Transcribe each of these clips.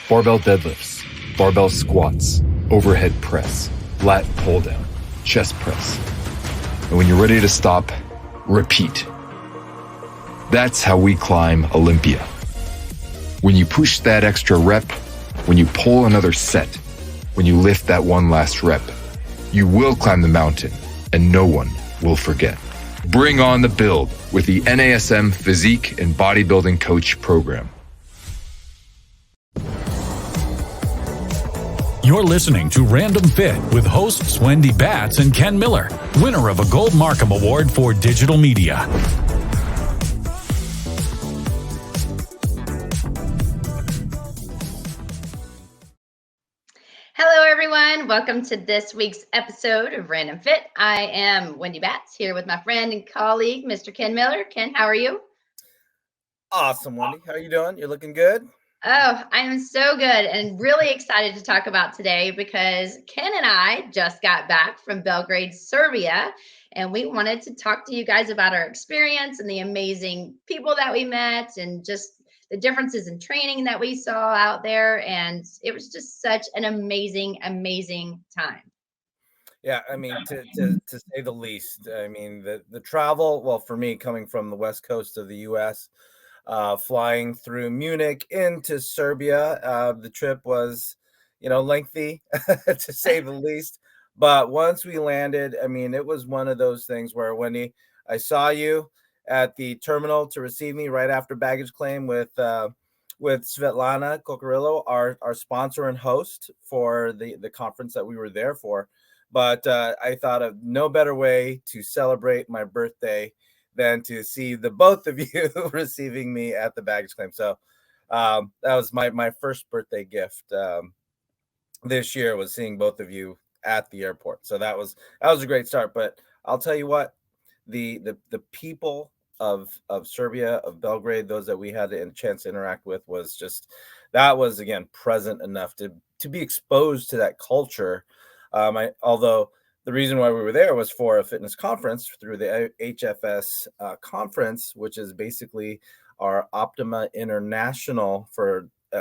Barbell deadlifts, barbell squats, overhead press, lat pull down, chest press. And when you're ready to stop, repeat. That's how we climb Olympia. When you push that extra rep, when you pull another set, when you lift that one last rep, you will climb the mountain and no one will forget. Bring on the build with the NASM Physique and Bodybuilding Coach Program. You're listening to Random Fit with hosts Wendy Batts and Ken Miller, winner of a Gold Markham Award for Digital Media. Hello, everyone. Welcome to this week's episode of Random Fit. I am Wendy Batts here with my friend and colleague, Mr. Ken Miller. Ken, how are you? Awesome, Wendy. How are you doing? You're looking good. Oh, I am so good and really excited to talk about today because Ken and I just got back from Belgrade, Serbia, and we wanted to talk to you guys about our experience and the amazing people that we met and just the differences in training that we saw out there. And it was just such an amazing, amazing time. Yeah, I mean, to say the least. I mean, the travel, well, for me, coming from the west coast of the U.S., flying through Munich into Serbia, the trip was, lengthy, to say the least. But once we landed, I mean, it was one of those things where, Wendy, I saw you at the terminal to receive me right after baggage claim with Svetlana Cokorilo, our sponsor and host for the conference that we were there for. But I thought of no better way to celebrate my birthday than to see the both of you receiving me at the baggage claim. So that was my first birthday gift this year, was seeing both of you at the airport. So that was a great start. But I'll tell you what, the people of Serbia, of Belgrade, those that we had a chance to interact with, was again present enough to be exposed to that culture. Although the reason why we were there was for a fitness conference through the HFS conference, which is basically our Optima International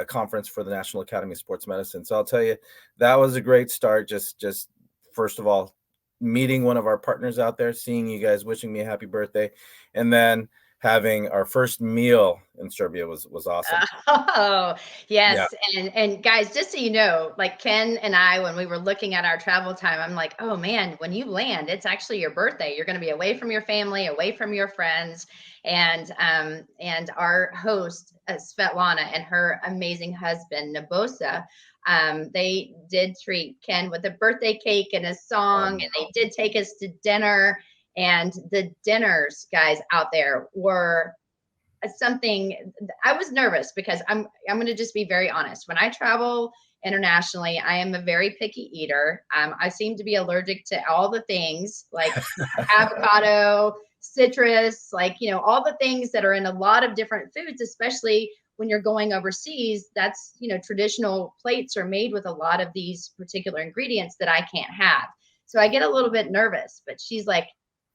conference for the National Academy of Sports Medicine. So I'll tell you, that was a great start. Just first of all, meeting one of our partners out there, seeing you guys, wishing me a happy birthday, and then having our first meal in Serbia was awesome. Oh, yes. Yeah. And guys, just so you know, like Ken and I, when we were looking at our travel time, I'm like, oh man, when you land, it's actually your birthday. You're going to be away from your family, away from your friends. And our host, Svetlana, and her amazing husband, Nebojsa, they did treat Ken with a birthday cake and a song, and they did take us to dinner. And the dinners, guys, out there were something. I was nervous because I'm going to just be very honest. When I travel internationally, I am a very picky eater. I seem to be allergic to all the things like avocado, citrus, all the things that are in a lot of different foods, especially when you're going overseas. That's, traditional plates are made with a lot of these particular ingredients that I can't have. So I get a little bit nervous, but she's like,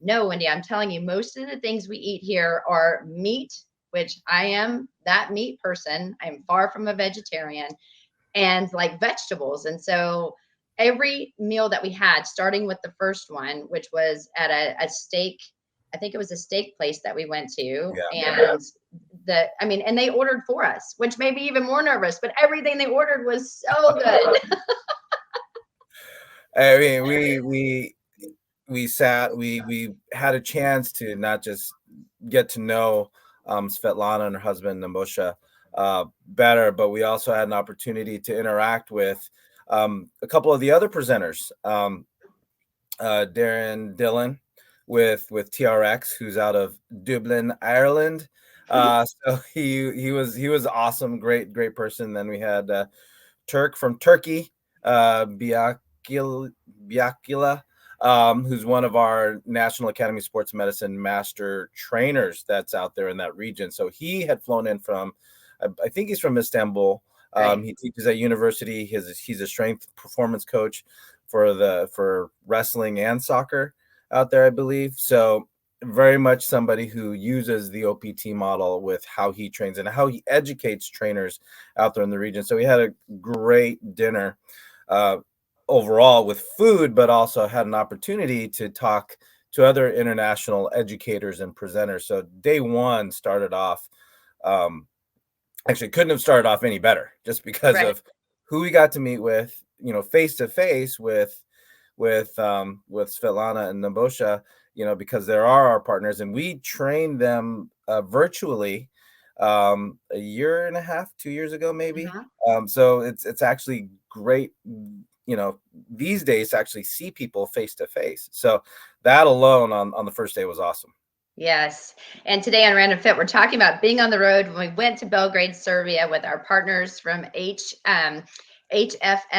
no, Wendy, I'm telling you, most of the things we eat here are meat, which I am that meat person. I'm far from a vegetarian, and like vegetables. And so every meal that we had, starting with the first one, which was at a steak, I think it was a steak place that we went to. Yeah. And they ordered for us, which made me even more nervous, but everything they ordered was so good. I mean, we sat, we had a chance to not just get to know Svetlana and her husband Nebojsa better, but we also had an opportunity to interact with a couple of the other presenters, Darren Dillon with TRX, who's out of Dublin, Ireland. So he was awesome, great person. Then we had Turk from Turkey, Biakila, who's one of our National Academy of Sports Medicine master trainers that's out there in that region. So he had flown in from, I think he's from Istanbul. Right. He teaches at university. He's a strength performance coach for wrestling and soccer out there, I believe. So very much somebody who uses the OPT model with how he trains and how he educates trainers out there in the region. So we had a great dinner overall with food, but also had an opportunity to talk to other international educators and presenters. So day one started off, actually couldn't have started off any better, just because Right. of who we got to meet with, face to face with Svetlana and Nebojsa, because there are our partners, and we trained them virtually a year and a half, 2 years ago, maybe. So it's actually great, these days to actually see people face to face. So that alone on the first day was awesome. Yes. And today on Random Fit, we're talking about being on the road. When we went to Belgrade, Serbia with our partners from HFS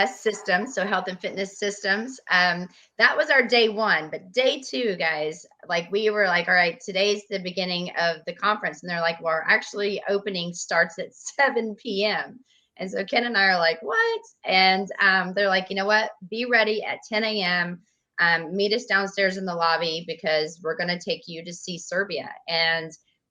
Systems, so Health and Fitness Systems. That was our day one. But day two, guys, like we were like, all right, today's the beginning of the conference. And they're like, well, our actually opening starts at 7 p.m. And so Ken and I are like, what? And they're like, you know what? Be ready at 10 a.m. Meet us downstairs in the lobby because we're going to take you to see Serbia. And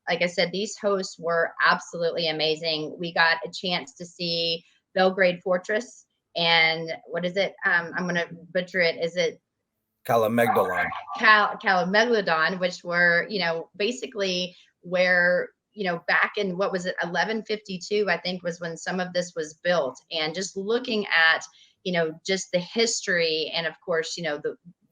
like I said, these hosts were absolutely amazing. We got a chance to see Belgrade Fortress and what is it? I'm going to butcher it. Is it Kalamegdalon. Calamegalodon, which were, basically where, back in, what was it, 1152, I think was when some of this was built. And just looking at, just the history. And of course,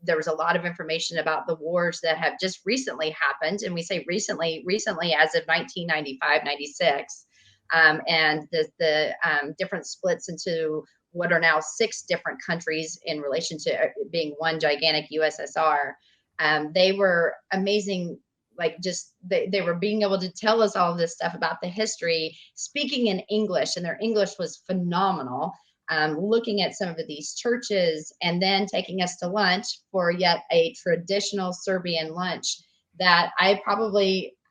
there was a lot of information about the wars that have just recently happened. And we say recently as of 1995, 96. And the different splits into what are now 6 different countries in relation to being one gigantic USSR. They were amazing. Like just they were being able to tell us all of this stuff about the history, speaking in English, and their English was phenomenal. Looking at some of these churches, and then taking us to lunch for yet a traditional Serbian lunch that I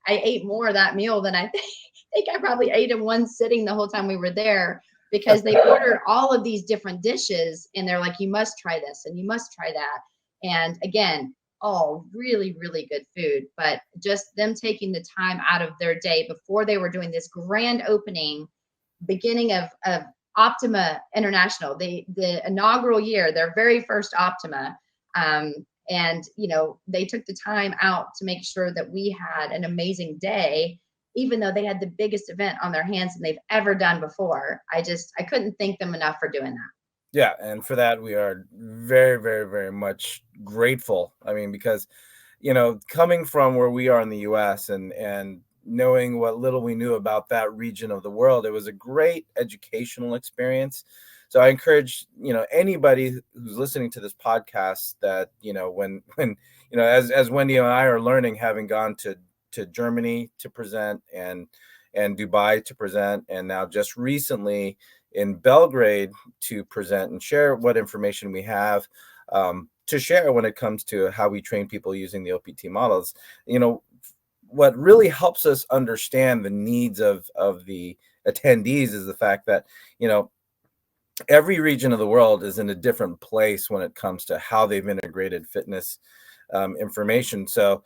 ate more of that meal than I think I probably ate in one sitting the whole time we were there, because they ordered all of these different dishes and they're like, you must try this and you must try that. And again, all really, really good food, but just them taking the time out of their day before they were doing this grand opening, beginning of Optima International, the inaugural year, their very first Optima. And, they took the time out to make sure that we had an amazing day, even though they had the biggest event on their hands than they've ever done before. I couldn't thank them enough for doing that. Yeah, and for that we are very, very, very much grateful. I mean, because coming from where we are in the U.S. and knowing what little we knew about that region of the world, it was a great educational experience. So I encourage anybody who's listening to this podcast that when as Wendy and I are learning, having gone to Germany to present and Dubai to present, and now just recently in Belgrade to present and share what information we have to share when it comes to how we train people using the OPT models. What really helps us understand the needs of the attendees is the fact that every region of the world is in a different place when it comes to how they've integrated fitness information. So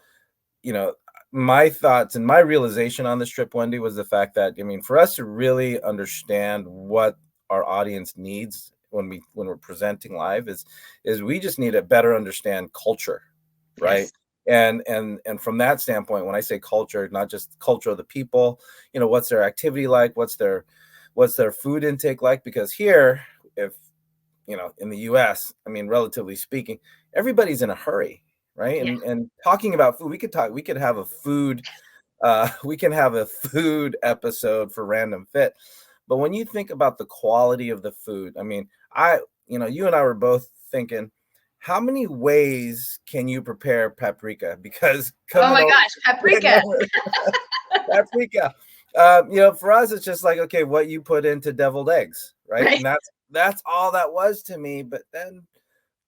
my thoughts and my realization on this trip, Wendy, was the fact that, for us to really understand what our audience needs when we're presenting live is we just need to better understand culture, right? Yes. And from that standpoint, when I say culture, not just culture of the people, what's their activity like, what's their food intake like? Because here, if in the US, relatively speaking, everybody's in a hurry. Right. Yeah. And talking about food, we could have a food, we can have a food episode for Random Fit. But when you think about the quality of the food, you and I were both thinking, how many ways can you prepare paprika? Because oh my gosh, paprika. Paprika. For us, it's just like, okay, what you put into deviled eggs, right? And that's all that was to me. But then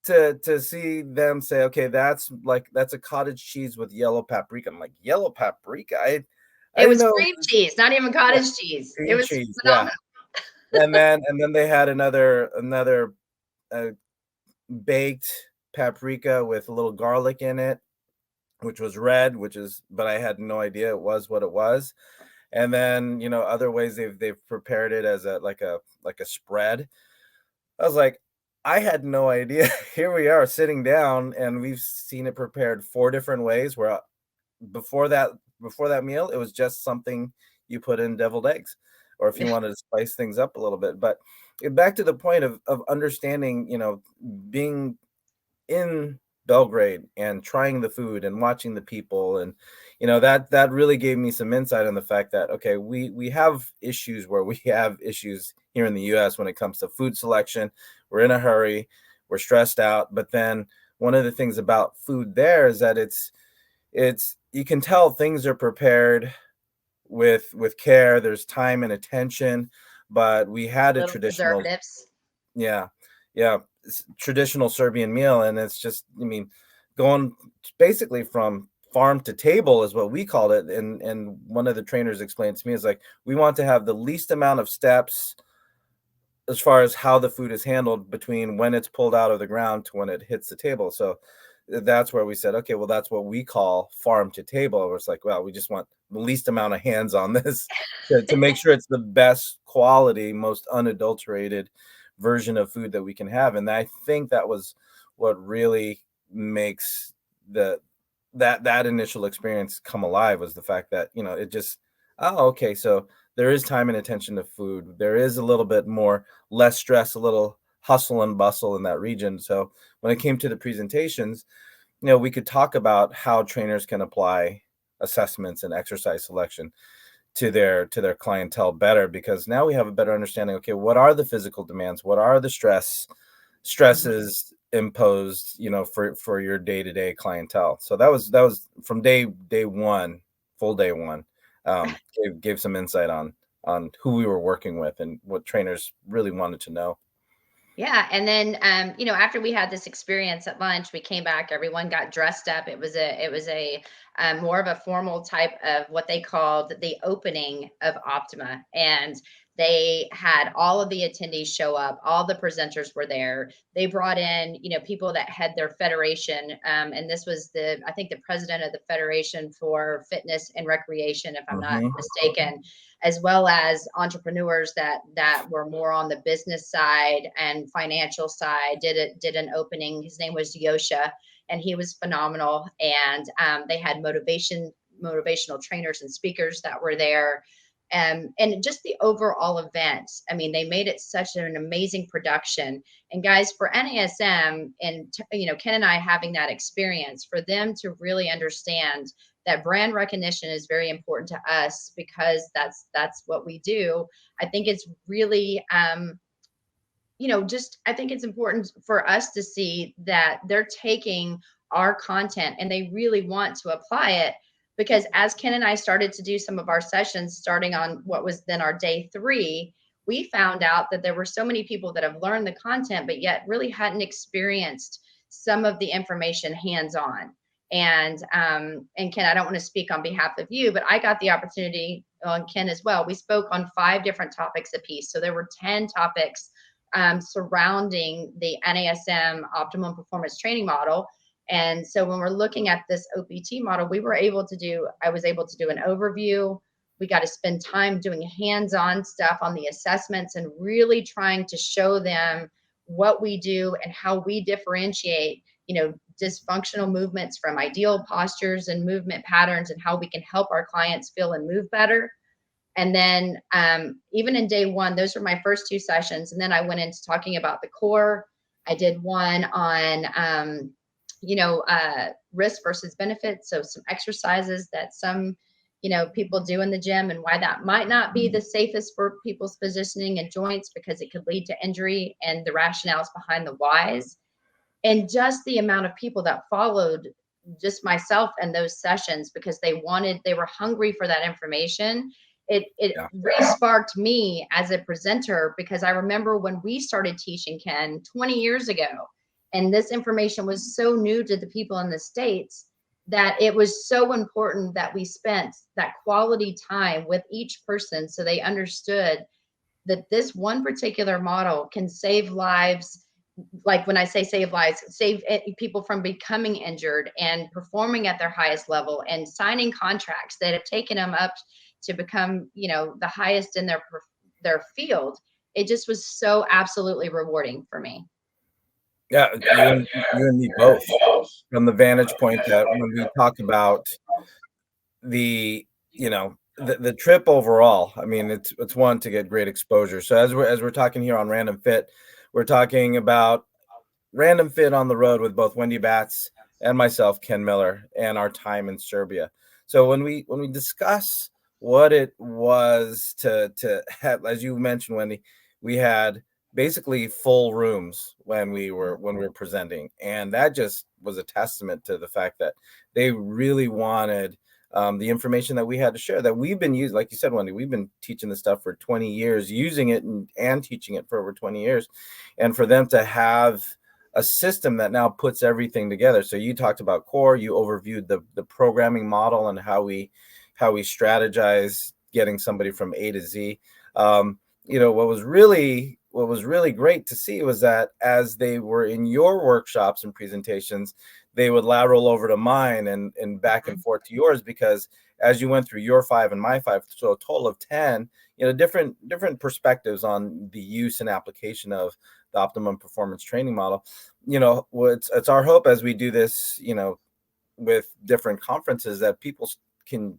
to see them say, okay, that's a cottage cheese with yellow paprika. I'm like, yellow paprika? It was cream cheese, not even cottage cheese. It was cheese, phenomenal. Yeah. and then they had another baked paprika with a little garlic in it, which was red, but I had no idea it was what it was. And then, other ways they've prepared it as a spread. I was like, I had no idea. Here we are sitting down, and we've seen it prepared 4 different ways, where before that meal, it was just something you put in deviled eggs, or if you wanted to spice things up a little bit. But back to the point of understanding, being in Belgrade and trying the food and watching the people, and that really gave me some insight on the fact that, okay, we have issues here in the US when it comes to food selection. We're in a hurry, we're stressed out, but then one of the things about food there is that it's you can tell things are prepared with care. There's time and attention, but we had a Little traditional, preservatives. yeah, yeah, traditional Serbian meal, and it's just, going basically from farm to table is what we called it. And one of the trainers explained to me, is like, we want to have the least amount of steps as far as how the food is handled between when it's pulled out of the ground to when it hits the table. So that's where we said, okay, well, that's what we call farm to table. Where it's like, well, we just want the least amount of hands on this to make sure it's the best quality, most unadulterated version of food that we can have. And I think that was what really makes that initial experience come alive, was the fact that, it just, oh, okay, so there is time and attention to food. There is a little bit less stress, a little hustle and bustle in that region. So when it came to the presentations, we could talk about how trainers can apply assessments and exercise selection to their clientele better, because now we have a better understanding. Okay, what are the physical demands? What are the stresses imposed, for your day-to-day clientele? So that was from day one, full day one. Gave some insight on who we were working with and what trainers really wanted to know. Yeah, and then after we had this experience at lunch, we came back. Everyone got dressed up. It was a more of a formal type of what they called the opening of Optima, and they had all of the attendees show up. All the presenters were there. They brought in people that had their federation, and this was I think the president of the Federation for Fitness and Recreation, if I'm not mistaken, as well as entrepreneurs that were more on the business side and financial side. Did an opening. His name was Yosha, and he was phenomenal. And they had motivational trainers and speakers that were there. And just the overall event, I mean, they made it such an amazing production. And guys, for NASM and Ken and I having that experience, for them to really understand that brand recognition is very important to us, because that's what we do. I think it's really I think it's important for us to see that they're taking our content and they really want to apply it. Because as Ken and I started to do some of our sessions, starting on what was then our day 3, we found out that there were so many people that have learned the content, but yet really hadn't experienced some of the information hands-on. And Ken, I don't want to speak on behalf of you, but I got the opportunity, on Ken as well. We spoke on 5 different topics apiece. So there were 10 topics surrounding the NASM Optimum Performance Training Model. And so when we're looking at this OPT model, I was able to do an overview. We got to spend time doing hands-on stuff on the assessments and really trying to show them what we do and how we differentiate, dysfunctional movements from ideal postures and movement patterns, and how we can help our clients feel and move better. And then even in day 1, those were my first 2 sessions. And then I went into talking about the core. I did one on risk versus benefits. So some exercises that some, people do in the gym, and why that might not be the safest for people's positioning and joints, because it could lead to injury, and the rationales behind the whys. And just the amount of people that followed just myself and those sessions, because they were hungry for that information. It re-sparked me as a presenter, because I remember when we started teaching, Ken, 20 years ago, and this information was so new to the people in the States, that it was so important that we spent that quality time with each person, so they understood that this one particular model can save lives like when I say save lives, save people from becoming injured and performing at their highest level and signing contracts that have taken them up to become, the highest in their field. It just was so absolutely rewarding for me. Yeah, you and me both, from the vantage point that when we talk about the the trip overall, I mean, it's one to get great exposure. So as we're talking here on Random Fit, we're talking about Random Fit on the road with both Wendy Batts and myself, Ken Miller, and our time in Serbia. So when we discuss what it was to have, as you mentioned, Wendy, we had basically full rooms when we were presenting, and that just was a testament to the fact that they really wanted the information that we had to share, that we've been using. Like you said, Wendy, we've been teaching this stuff for 20 years, using it and teaching it for over 20 years, and for them to have a system that now puts everything together. So you talked about core, you overviewed the programming model and how we strategize getting somebody from A to Z. What was really great to see was that as they were in your workshops and presentations, they would lateral over to mine and back and forth to yours, because as you went through your 5 and my 5, so a total of 10, different perspectives on the use and application of the Optimum performance training model. It's our hope as we do this, with different conferences, that people can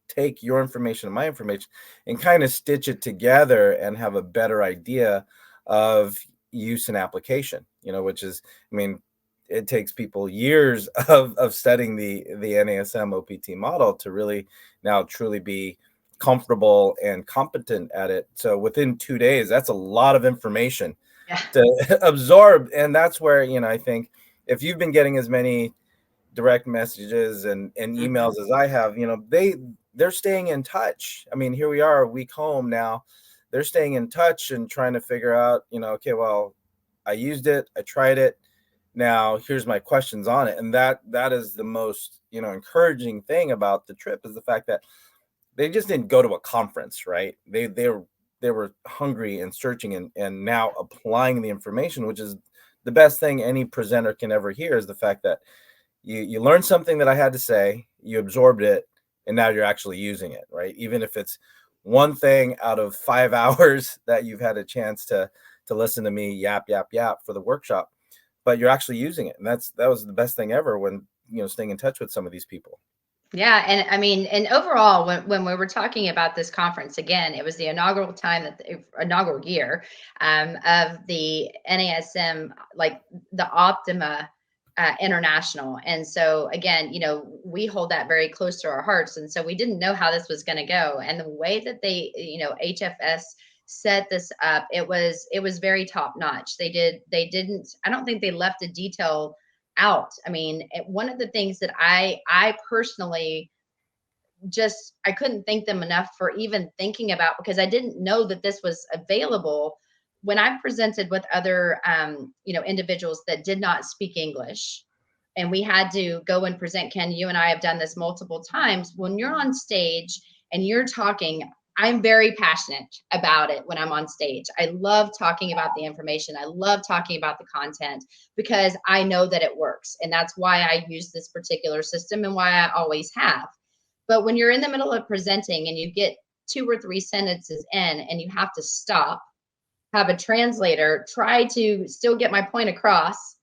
take your information and my information and kind of stitch it together and have a better idea of use and application, which is, I mean, it takes people years of studying the NASM OPT model to really now truly be comfortable and competent at it. So within 2 days, that's a lot of information Yeah. to absorb. And that's where, I think if you've been getting as many direct messages and emails as I have, they're staying in touch. I mean, here we are a week home now. They're staying in touch and trying to figure out, okay, well, I used it, I tried it. Now here's my questions on it. And that is the most, encouraging thing about the trip, is the fact that they just didn't go to a conference, right? They were hungry and searching and now applying the information, which is the best thing any presenter can ever hear, is the fact that you learned something that I had to say, you absorbed it, and now you're actually using it, right? Even if it's one thing out of 5 hours that you've had a chance to listen to me yap for the workshop, but you're actually using it. And that was the best thing ever, when, staying in touch with some of these people. Yeah, and I mean, and overall, when we were talking about this conference, again, it was the inaugural inaugural year of the NASM, like the Optima International. And so again, we hold that very close to our hearts, and so we didn't know how this was going to go. And the way that they, HFS set this up, it was very top notch. They didn't, I don't think they left a detail out. I mean, one of the things that I personally I couldn't thank them enough for even thinking about, because I didn't know that this was available. When I presented with other individuals that did not speak English, and we had to go and present, Ken, you and I have done this multiple times. When you're on stage and you're talking, I'm very passionate about it when I'm on stage. I love talking about the information. I love talking about the content, because I know that it works. And that's why I use this particular system and why I always have. But when you're in the middle of presenting and you get 2 or 3 sentences in and you have to stop, have a translator try to still get my point across,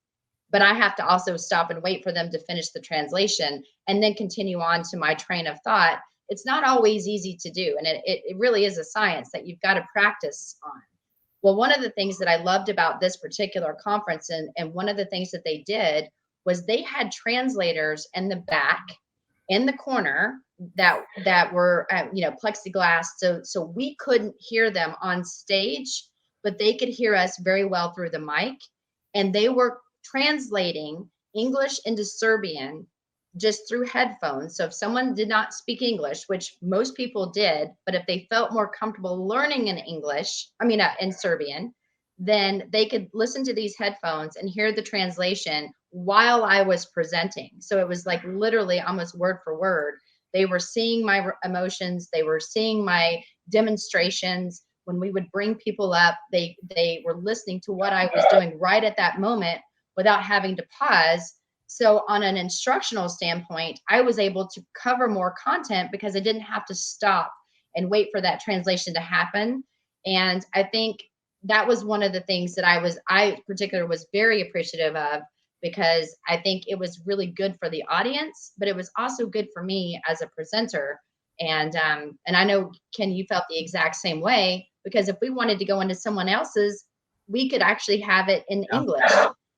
but I have to also stop and wait for them to finish the translation and then continue on to my train of thought. It's not always easy to do. And it really is a science that you've got to practice on. Well, one of the things that I loved about this particular conference, and one of the things that they did, was they had translators in the back, in the corner, that were plexiglass, so we couldn't hear them on stage, but they could hear us very well through the mic, and they were translating English into Serbian just through headphones. So if someone did not speak English, which most people did, but if they felt more comfortable learning in Serbian, then they could listen to these headphones and hear the translation while I was presenting. So it was like literally almost word for word. They were seeing my emotions. They were seeing my demonstrations, when we would bring people up, they were listening to what I was doing right at that moment without having to pause. So on an instructional standpoint, I was able to cover more content because I didn't have to stop and wait for that translation to happen. And I think that was one of the things that I particularly was very appreciative of, because I think it was really good for the audience, but it was also good for me as a presenter. And I know, Ken, you felt the exact same way, because if we wanted to go into someone else's, we could actually have it in English.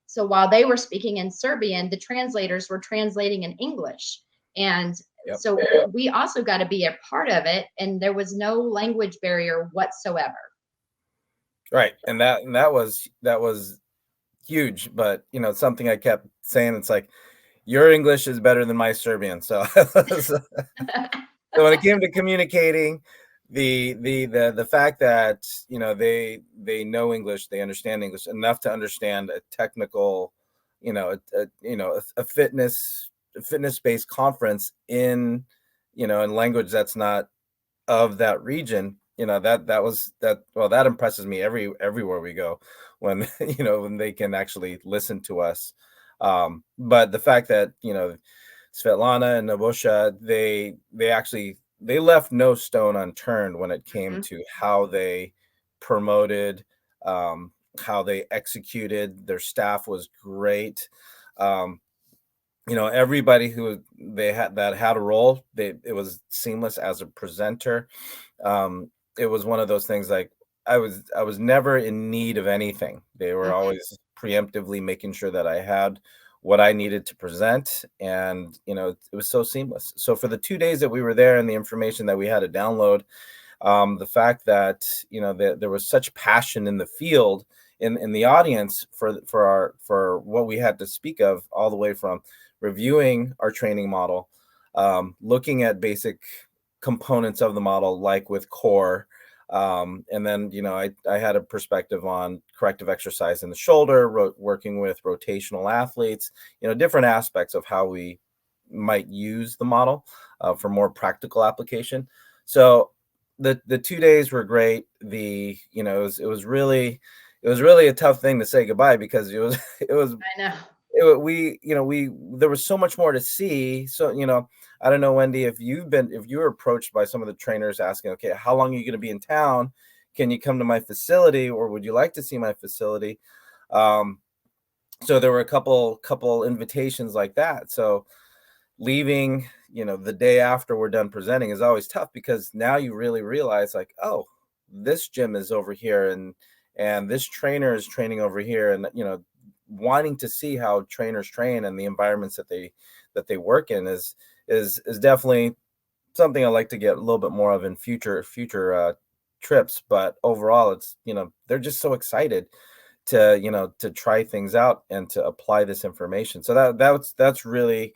So while they were speaking in Serbian, the translators were translating in English. And so we also got to be a part of it, and there was no language barrier whatsoever. Right. And that was huge, but you know, something I kept saying, it's like, your English is better than my Serbian. So, so when it came to communicating, the fact that, you know, they know English, they understand English enough to understand a technical, you know, a fitness-based conference in, you know, in language that's not of that region, you know, that impresses me everywhere we go, when you know, when they can actually listen to us. But the fact that, you know, Svetlana and Nebojsa, they left no stone unturned when it came to how they promoted, how they executed. Their staff was great. You know, everybody who they had that had a role, it was seamless as a presenter. It was one of those things, like, I was never in need of anything. They were always preemptively making sure that I had what I needed to present, and you know, it was so seamless. So for the 2 days that we were there and the information that we had to download, the fact that, you know, there was such passion in the field, in the audience for what we had to speak of, all the way from reviewing our training model, looking at basic components of the model, like with core, and then, you know, I had a perspective on corrective exercise in the shoulder, working with rotational athletes, you know, different aspects of how we might use the model for more practical application. So the 2 days were great. You know, it was really a tough thing to say goodbye, because it was I know. There was so much more to see. So, you know, I don't know, Wendy, if you were approached by some of the trainers asking, okay, how long are you going to be in town? Can you come to my facility, or would you like to see my facility? So there were a couple invitations like that. So leaving, you know, the day after we're done presenting is always tough, because now you really realize, like, oh, this gym is over here, and this trainer is training over here, and, you know, wanting to see how trainers train and the environments that they work in is definitely something I like to get a little bit more of in future trips. But overall, it's, you know, they're just so excited to, you know, to try things out and to apply this information. So that's really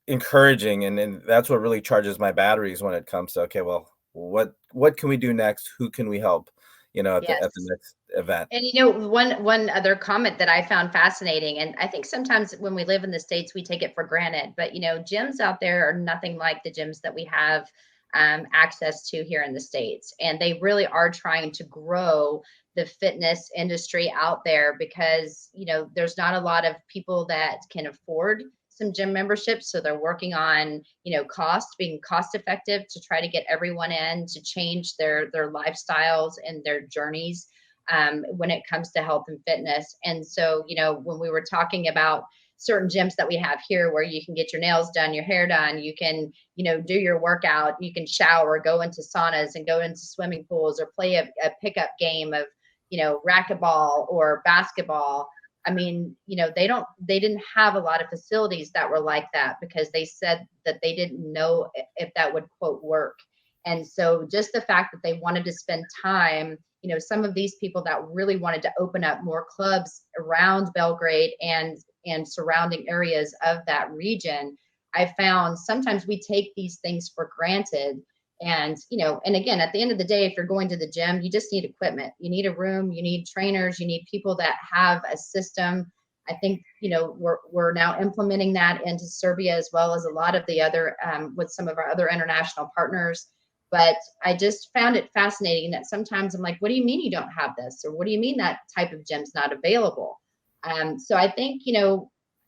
encouraging, and that's what really charges my batteries when it comes to, okay, well, what can we do next? Who can we help, you know, at the next event? And you know, one other comment that I found fascinating, and I think sometimes when we live in the States, we take it for granted, but you know, gyms out there are nothing like the gyms that we have access to here in the States. And they really are trying to grow the fitness industry out there, because you know, there's not a lot of people that can afford some gym memberships. So they're working on, you know, being cost effective to try to get everyone in to change their lifestyles and their journeys when it comes to health and fitness. And so, you know, when we were talking about certain gyms that we have here where you can get your nails done, your hair done, you can, you know, do your workout, you can shower, go into saunas and go into swimming pools, or play a pickup game of, you know, racquetball or basketball. I mean, you know, they didn't have a lot of facilities that were like that, because they said that they didn't know if that would, quote, work. And so just the fact that they wanted to spend time, you know, some of these people that really wanted to open up more clubs around Belgrade and surrounding areas of that region, I found sometimes we take these things for granted. And, you know, and again, at the end of the day, if you're going to the gym, you just need equipment. You need a room, you need trainers, you need people that have a system. I think, you know, we're now implementing that into Serbia, as well as a lot of the other, with some of our other international partners. But I just found it fascinating that sometimes I'm like, what do you mean you don't have this? Or what do you mean that type of gym's not available? So I think,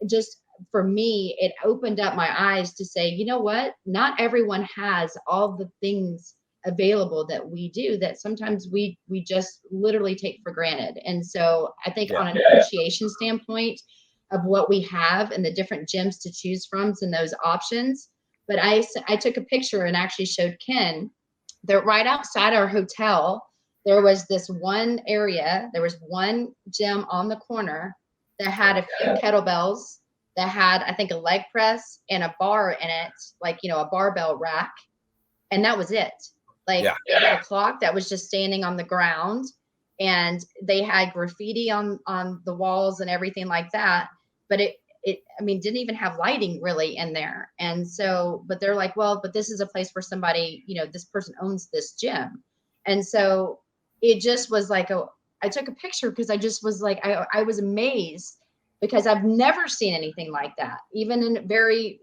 just for me, it opened up my eyes to say, you know what? Not everyone has all the things available that we do, that sometimes we just literally take for granted. And so I think on an appreciation standpoint of what we have and the different gyms to choose from and those options. But I took a picture and actually showed Ken that right outside our hotel, there was this one area, there was one gym on the corner that had a few kettlebells, that had, I think, a leg press and a bar in it, like, a barbell rack. And that was it. Like, they had a clock that was just standing on the ground, and they had graffiti on the walls and everything like that. But it didn't even have lighting really in there. And so, but they're like, well, but this is a place where somebody, this person owns this gym. And so it just was like, I took a picture because I just was like, I was amazed, because I've never seen anything like that, even in very,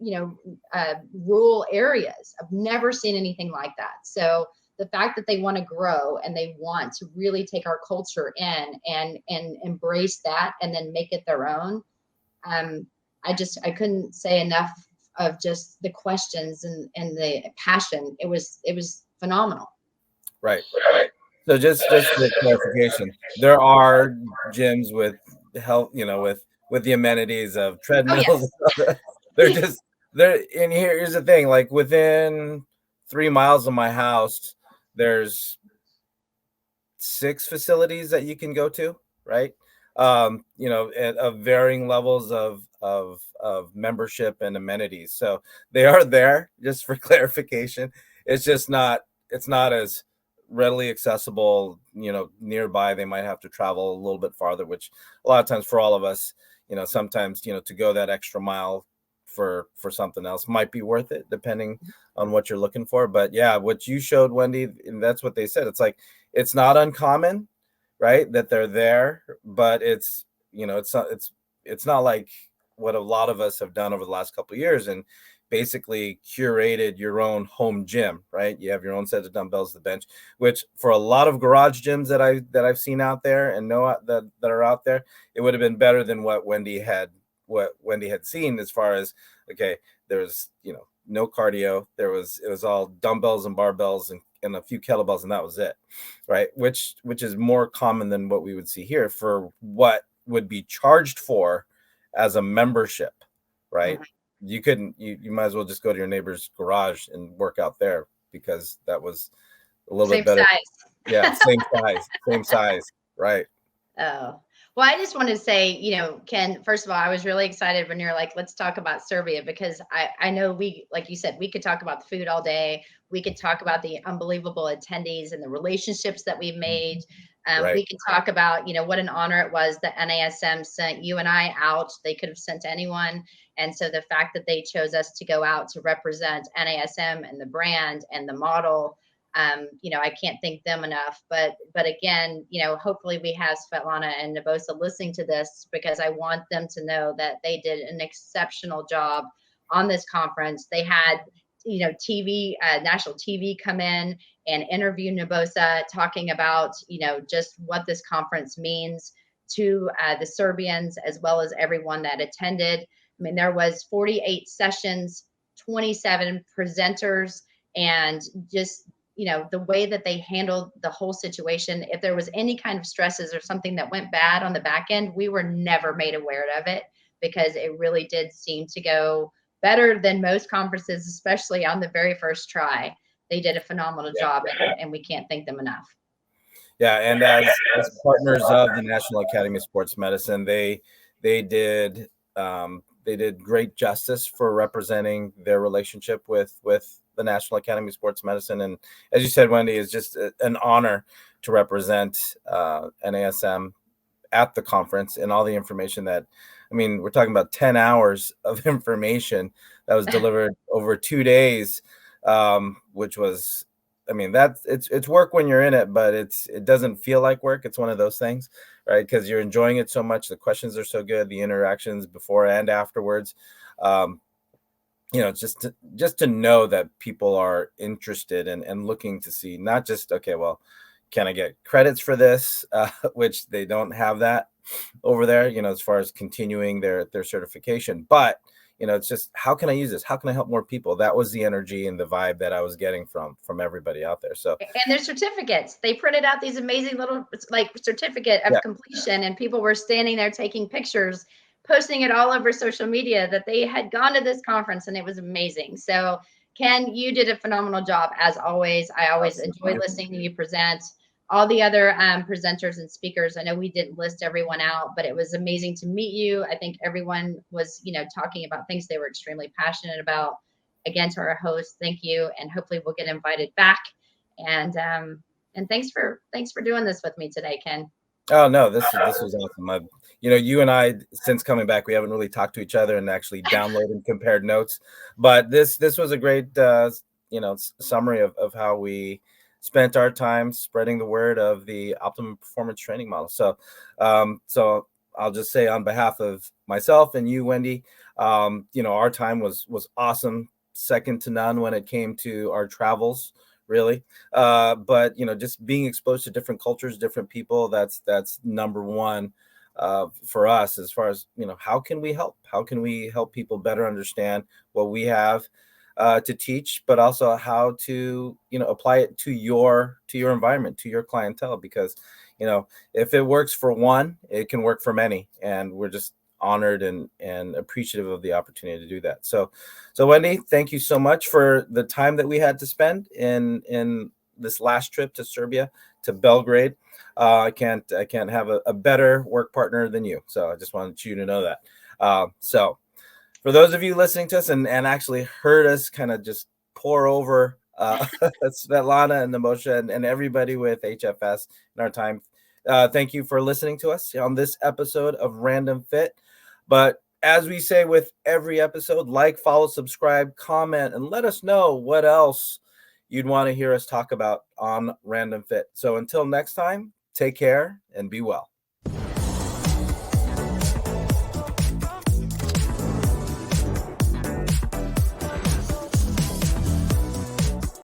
rural areas. I've never seen anything like that. So the fact that they want to grow and they want to really take our culture in and embrace that and then make it their own. I couldn't say enough of just the questions and the passion. It was phenomenal. Right. So just for clarification, there are gyms with health, with the amenities of treadmills. Oh, yes. And here's the thing, like within 3 miles of my house, there's 6 facilities that you can go to, right? At varying levels of membership and amenities. So they are there, just for clarification. It's not as readily accessible, nearby. They might have to travel a little bit farther, which a lot of times for all of us, sometimes, to go that extra mile for something else might be worth it, depending on what you're looking for. But yeah, what you showed, Wendy, and that's what they said. It's like, it's not uncommon, right, that they're there, but it's not like what a lot of us have done over the last couple of years and basically curated your own home gym, right? You have your own set of dumbbells, the bench, which for a lot of garage gyms that I've seen out there and know that are out there, it would have been better than what Wendy had seen, as far as, okay, there's no cardio, it was all dumbbells and barbells and a few kettlebells, and that was it, right? Which is more common than what we would see here for what would be charged for as a membership, right? Mm-hmm. You might as well just go to your neighbor's garage and work out there, because that was a little bit better. Size. Yeah, same size, right? Oh, well, I just want to say, Ken, first of all, I was really excited when you're like, let's talk about Serbia, because I know like you said, we could talk about the food all day. We could talk about the unbelievable attendees and the relationships that we've made. Right. We could talk about, what an honor it was that NASM sent you and I out. They could have sent anyone. And so the fact that they chose us to go out to represent NASM and the brand and the model, I can't thank them enough. But again, hopefully we have Svetlana and Nebojsa listening to this, because I want them to know that they did an exceptional job on this conference. They had, TV, national TV come in and interview Nebojsa, talking about, just what this conference means to the Serbians, as well as everyone that attended. I mean, there was 48 sessions, 27 presenters, and just, the way that they handled the whole situation. If there was any kind of stresses or something that went bad on the back end, we were never made aware of it, because it really did seem to go better than most conferences, especially on the very first try. They did a phenomenal job, and we can't thank them enough. Yeah, and as partners of the National Academy of Sports Medicine, they did great justice for representing their relationship with the National Academy of Sports Medicine. And as you said, Wendy, it's just an honor to represent NASM at the conference, and all the information that, we're talking about 10 hours of information that was delivered over 2 days, which was, it's work when you're in it, but it doesn't feel like work. It's one of those things, right? Because you're enjoying it so much. The questions are so good, the interactions before and afterwards. it's just to know that people are interested and looking to see, not just, okay, well, can I get credits for this, which they don't have that over there, as far as continuing their certification, but it's just, how can I use this? How can I help more people? That was the energy and the vibe that I was getting from everybody out there. So, and their certificates, they printed out these amazing little like certificate of yeah. completion, and people were standing there taking pictures, posting it all over social media that they had gone to this conference, and it was amazing. So Ken, you did a phenomenal job as always. I always enjoy listening to you present. All the other presenters and speakers, I know we didn't list everyone out, but it was amazing to meet you. I think everyone was, talking about things they were extremely passionate about. Again, to our host, thank you, and hopefully we'll get invited back. And thanks for doing this with me today, Ken. Oh no, this was awesome. You and I, since coming back, we haven't really talked to each other and actually downloaded and compared notes. But this was a great summary of how we spent our time spreading the word of the optimum performance training model. So I'll just say, on behalf of myself and you, Wendy, our time was awesome, second to none when it came to our travels, really. But just being exposed to different cultures, different people, that's number one for us, as far as how can we help people better understand what we have to teach, but also how to apply it to your environment, to your clientele, because if it works for one, it can work for many, and we're just honored and appreciative of the opportunity to do that. So Wendy, thank you so much for the time that we had to spend in this last trip to Serbia, to Belgrade. I can't have a better work partner than you. So I just wanted you to know that. So for those of you listening to us and actually heard us kind of just pour over Svetlana and Nebojsa and everybody with HFS in our time, thank you for listening to us on this episode of Random Fit. But as we say with every episode, like, follow, subscribe, comment, and let us know what else you'd want to hear us talk about on Random Fit. So until next time, take care and be well.